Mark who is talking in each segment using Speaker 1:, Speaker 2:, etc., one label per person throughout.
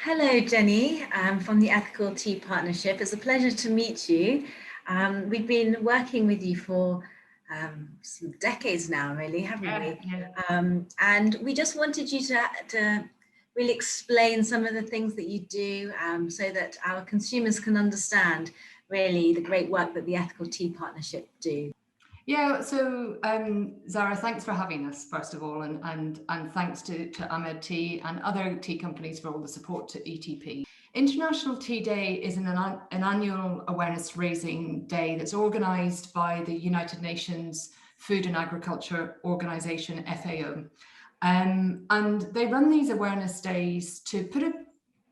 Speaker 1: Hello, Jenny, from the Ethical Tea Partnership. It's a pleasure to meet you. We've been working with you for some decades now, really, haven't we? And we just wanted you to really explain some of the things that you do so that our consumers can understand really the great work that the Ethical Tea Partnership do.
Speaker 2: Yeah, so Zahra, thanks for having us, first of all, and thanks to Ahmad Tea and other tea companies for all the support to ETP. International Tea Day is an annual awareness raising day that's organised by the United Nations Food and Agriculture Organisation, FAO. And they run these awareness days to put a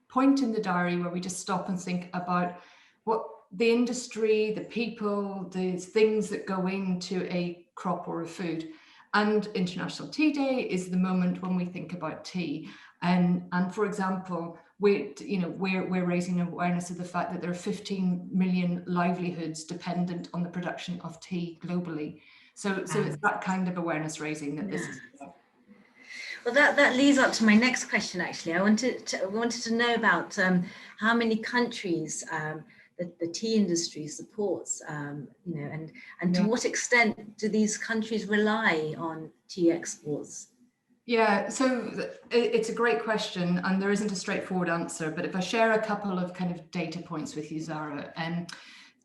Speaker 2: point in the diary where we just stop and think about what the industry, the people, the things that go into a crop or a food. And International Tea Day is the moment when we think about tea. And for example, we're raising awareness of the fact that there are 15 million livelihoods dependent on the production of tea globally. So it's that kind of awareness raising that this is about.
Speaker 1: Well, that leads up to my next question. Actually, I wanted to know about how many countries the tea industry supports, and to what extent do these countries rely on tea exports?
Speaker 2: Yeah, so it's a great question, and there isn't a straightforward answer. But if I share a couple of kind of data points with you, Zahra,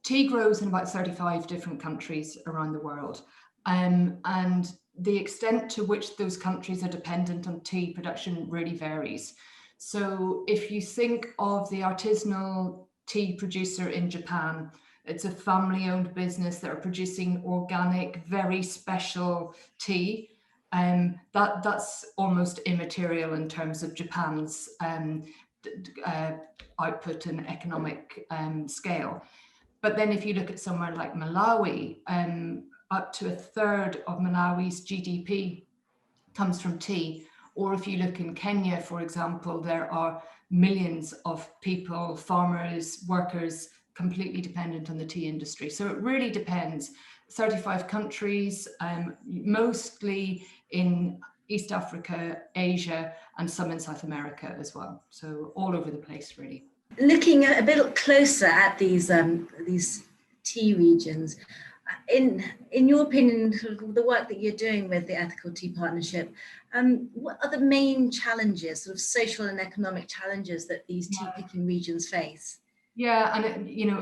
Speaker 2: tea grows in about 35 different countries around the world, and the extent to which those countries are dependent on tea production really varies. So if you think of the artisanal tea producer in Japan, it's a family-owned business that are producing organic, very special tea. That's almost immaterial in terms of Japan's output and economic scale. But then if you look at somewhere like Malawi, up to a third of Malawi's GDP comes from tea. Or if you look in Kenya, for example, there are millions of people, farmers, workers, completely dependent on the tea industry. So it really depends. 35 countries, mostly in East Africa, Asia, and some in South America as well. So all over the place, really.
Speaker 1: Looking a bit closer at these tea regions, in your opinion, the work that you're doing with the Ethical Tea Partnership, what are the main challenges, sort of social and economic challenges that these tea picking regions face?
Speaker 2: Yeah, and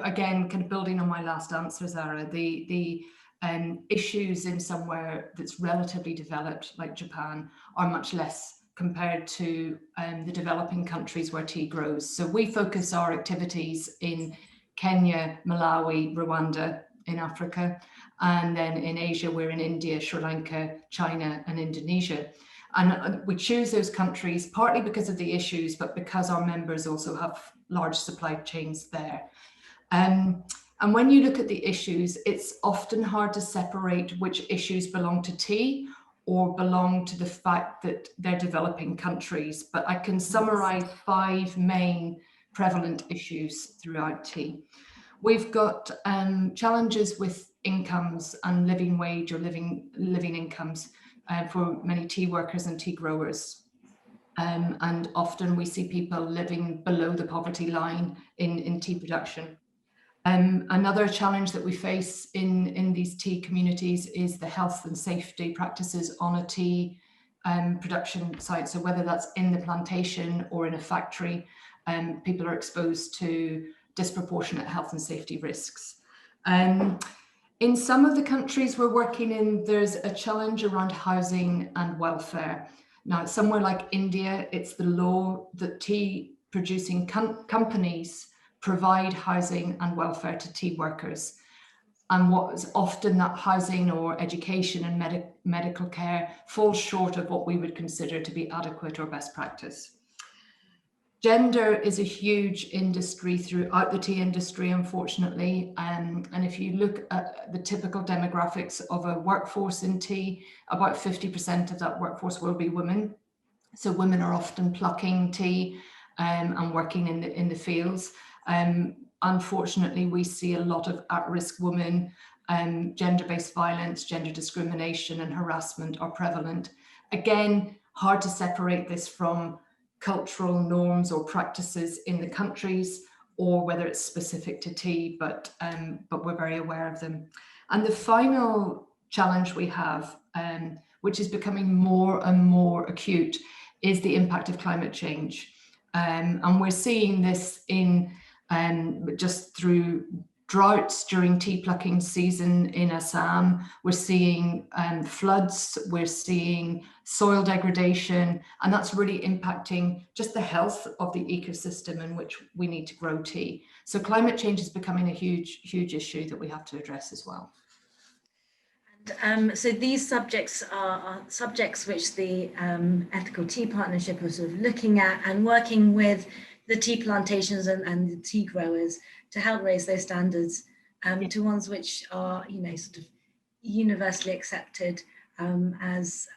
Speaker 2: again, kind of building on my last answer, Zahra, the issues in somewhere that's relatively developed, like Japan, are much less compared to the developing countries where tea grows. So we focus our activities in Kenya, Malawi, Rwanda, in Africa, and then in Asia, we're in India, Sri Lanka, China, and Indonesia. And we choose those countries partly because of the issues, but because our members also have large supply chains there. And when you look at the issues, it's often hard to separate which issues belong to tea or belong to the fact that they're developing countries. But I can summarize 5 main prevalent issues throughout tea. We've got challenges with incomes and living wage or living incomes for many tea workers and tea growers. And often we see people living below the poverty line in tea production. Another challenge that we face in these tea communities is the health and safety practices on a tea production site. So whether that's in the plantation or in a factory, people are exposed to disproportionate health and safety risks. In some of the countries we're working in, there's a challenge around housing and welfare. Now, somewhere like India, it's the law that tea producing companies provide housing and welfare to tea workers. And what is often that housing or education and medical care falls short of what we would consider to be adequate or best practice. Gender is a huge industry throughout the tea industry, unfortunately. And if you look at the typical demographics of a workforce in tea, about 50% of that workforce will be women. So women are often plucking tea and working in the fields. Unfortunately, we see a lot of at-risk women, gender-based violence, gender discrimination and harassment are prevalent. Again, hard to separate this from cultural norms or practices in the countries, or whether it's specific to tea, but we're very aware of them. And the final challenge we have, which is becoming more and more acute, is the impact of climate change. And we're seeing this in just through droughts during tea plucking season in Assam. We're seeing floods, we're seeing soil degradation, and that's really impacting just the health of the ecosystem in which we need to grow tea. So climate change is becoming a huge, huge issue that we have to address as well.
Speaker 1: So these subjects are subjects which the Ethical Tea Partnership is sort of looking at and working with the tea plantations and the tea growers to help raise those standards to ones which are, you know, sort of universally accepted as,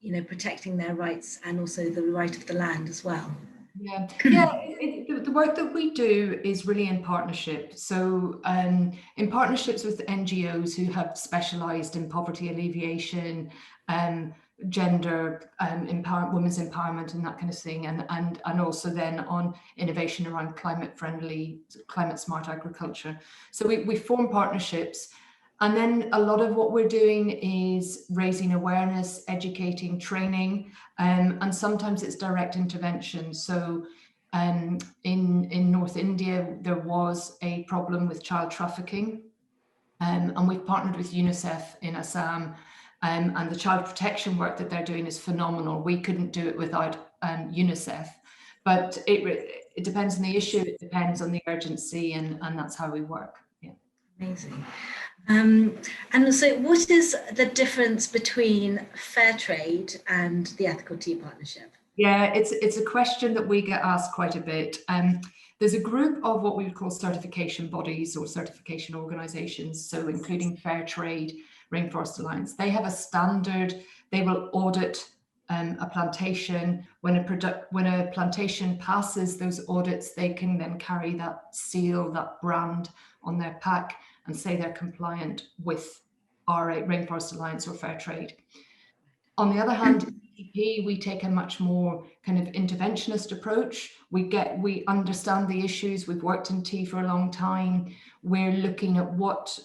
Speaker 1: you know, protecting their rights and also the right of the land as well.
Speaker 2: Yeah, the work that we do is really in partnership. So in partnerships with NGOs who have specialised in poverty alleviation, gender empowerment, women's empowerment and that kind of thing, and also then on innovation around climate friendly, climate smart agriculture. So we form partnerships. And then a lot of what we're doing is raising awareness, educating, training, and sometimes it's direct intervention. So in North India, there was a problem with child trafficking, and we've partnered with UNICEF in Assam, and the child protection work that they're doing is phenomenal. We couldn't do it without UNICEF, but it depends on the issue, it depends on the urgency, and that's how we work. Yeah.
Speaker 1: Amazing. And so what is the difference between fair trade and the Ethical Tea Partnership?
Speaker 2: Yeah, it's a question that we get asked quite a bit. There's a group of what we would call certification bodies or certification organizations, so including Fair Trade, Rainforest Alliance. They have a standard, they will audit a plantation. When a plantation passes those audits, they can then carry that seal, that brand on their pack and say they're compliant with our Rainforest Alliance or Fair Trade. On the other hand, we take a much more kind of interventionist approach. We understand the issues. We've worked in tea for a long time. We're looking at what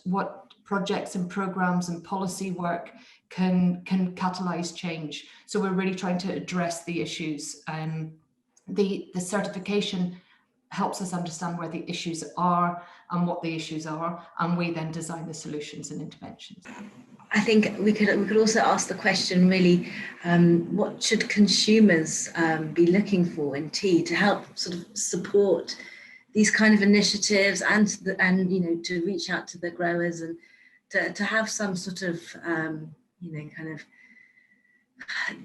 Speaker 2: projects and programs and policy work can catalyze change. So we're really trying to address the issues. The certification helps us understand where the issues are and what the issues are, and we then design the solutions and interventions.
Speaker 1: I think we could also ask the question really, what should consumers be looking for in tea to help sort of support these kind of initiatives and you know, to reach out to the growers and to have some sort of you know, kind of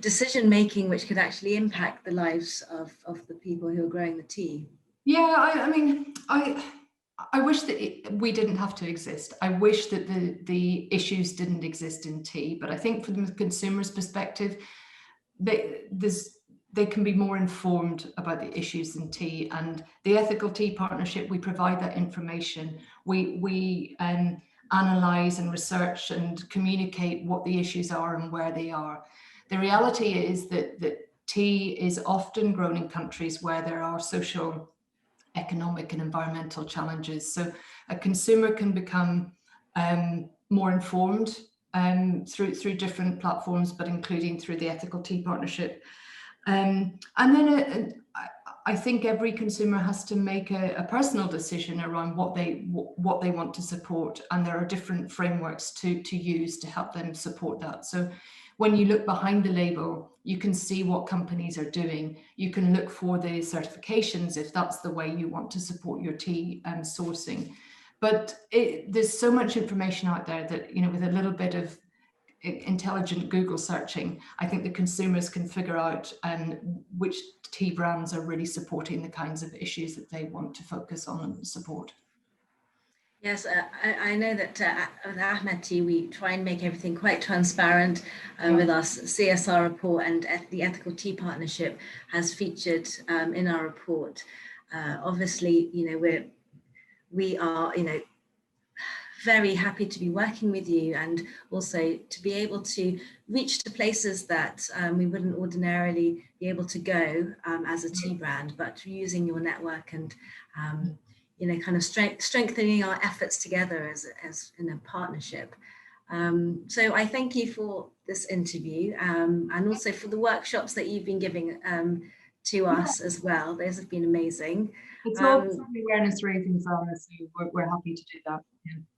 Speaker 1: decision making which could actually impact the lives of the people who are growing the tea.
Speaker 2: Yeah, I mean, I wish that we didn't have to exist. I wish that the issues didn't exist in tea, but I think from the consumer's perspective, they can be more informed about the issues in tea. And the Ethical Tea Partnership, we provide that information. We analyse and research and communicate what the issues are and where they are. The reality is that tea is often grown in countries where there are social, economic and environmental challenges. So a consumer can become more informed through different platforms, but including through the Ethical Tea Partnership. And then I think every consumer has to make a personal decision around what they want to support, and there are different frameworks to use to help them support that. So when you look behind the label, you can see what companies are doing. You can look for the certifications if that's the way you want to support your tea sourcing. But there's so much information out there that, you know, with a little bit of intelligent Google searching, I think the consumers can figure out which tea brands are really supporting the kinds of issues that they want to focus on and support.
Speaker 1: Yes, I know that with Ahmad Tea, we try and make everything quite transparent with our CSR report, and the Ethical Tea Partnership has featured in our report. Obviously, you know, we are, you know, very happy to be working with you, and also to be able to reach to places that we wouldn't ordinarily be able to go as a tea brand, but using your network and you know, kind of strengthening our efforts together as in a partnership. So I thank you for this interview and also for the workshops that you've been giving to us as well. Those have been amazing.
Speaker 2: It's all awareness raising, Zahra, so we're happy to do that. Yeah.